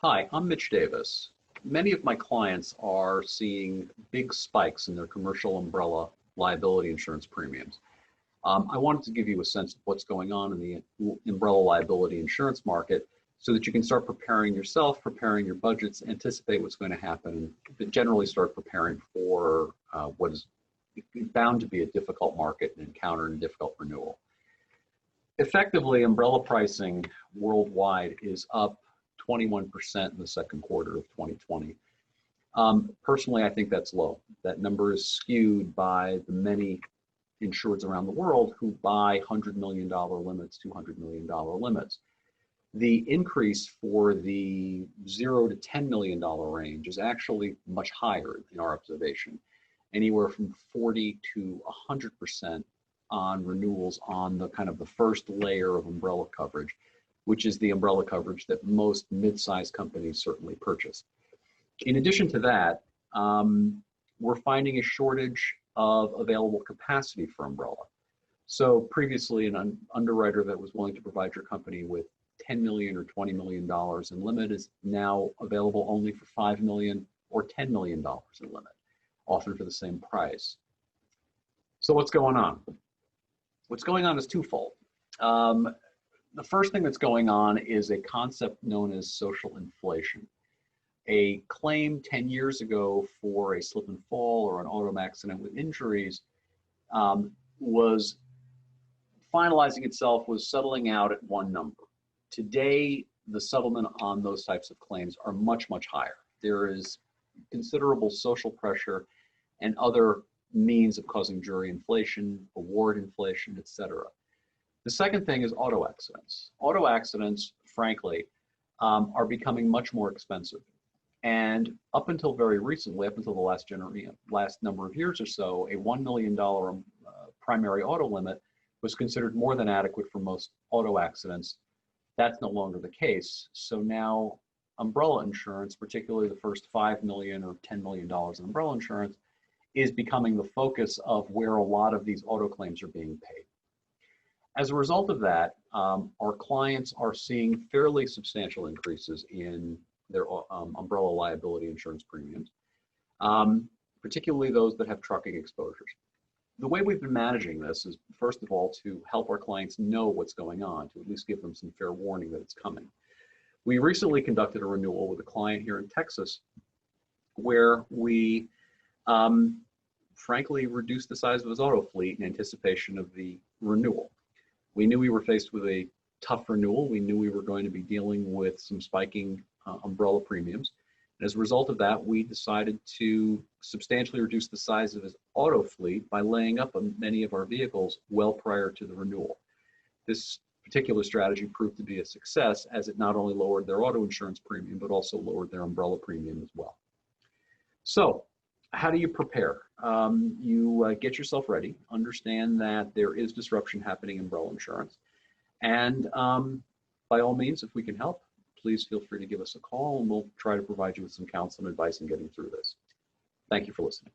Hi, I'm Mitch Davis. Many of my clients are seeing big spikes in their commercial umbrella liability insurance premiums. I wanted to give you a sense of what's going on in the umbrella liability insurance market so that you can start preparing yourself, preparing your budgets, anticipate what's going to happen, and generally start preparing for what is bound to be a difficult market and encounter a difficult renewal. Effectively, umbrella pricing worldwide is up 21% in the second quarter of 2020. Personally, I think that's low. That number is skewed by the many insureds around the world who buy $100 million limits, $200 million limits. The increase for the $0 to $10 million range is actually much higher in our observation, anywhere from 40 to 100% on renewals on the kind of the first layer of umbrella coverage, which is the umbrella coverage that most mid-sized companies certainly purchase. In addition to that, we're finding a shortage of available capacity for umbrella. So previously, an underwriter that was willing to provide your company with $10 million or $20 million in limit is now available only for $5 million or $10 million in limit, often for the same price. So what's going on? What's going on is twofold. The first thing that's going on is a concept known as social inflation. A claim 10 years ago for a slip and fall or an auto accident with injuries was finalizing itself, was settling out at one number. Today, the settlement on those types of claims are much, much higher. There is considerable social pressure and other means of causing jury inflation, award inflation, etc. The second thing is auto accidents. Auto accidents, frankly, are becoming much more expensive. And up until very recently, up until the last number of years or so, a $1 million primary auto limit was considered more than adequate for most auto accidents. That's no longer the case. So now umbrella insurance, particularly the first $5 million or $10 million in umbrella insurance, is becoming the focus of where a lot of these auto claims are being paid. As a result of that, our clients are seeing fairly substantial increases in their umbrella liability insurance premiums, particularly those that have trucking exposures. The way we've been managing this is, first of all, to help our clients know what's going on, to at least give them some fair warning that it's coming. We recently conducted a renewal with a client here in Texas where we frankly reduced the size of his auto fleet in anticipation of the renewal. We knew we were faced with a tough renewal. We knew we were going to be dealing with some spiking umbrella premiums. And as a result of that, we decided to substantially reduce the size of his auto fleet by laying up many of our vehicles well prior to the renewal. This particular strategy proved to be a success, as it not only lowered their auto insurance premium, but also lowered their umbrella premium as well. So how do you prepare? You get yourself ready, understand that there is disruption happening in umbrella insurance. And by all means, if we can help, please feel free to give us a call and we'll try to provide you with some counsel and advice in getting through this. Thank you for listening.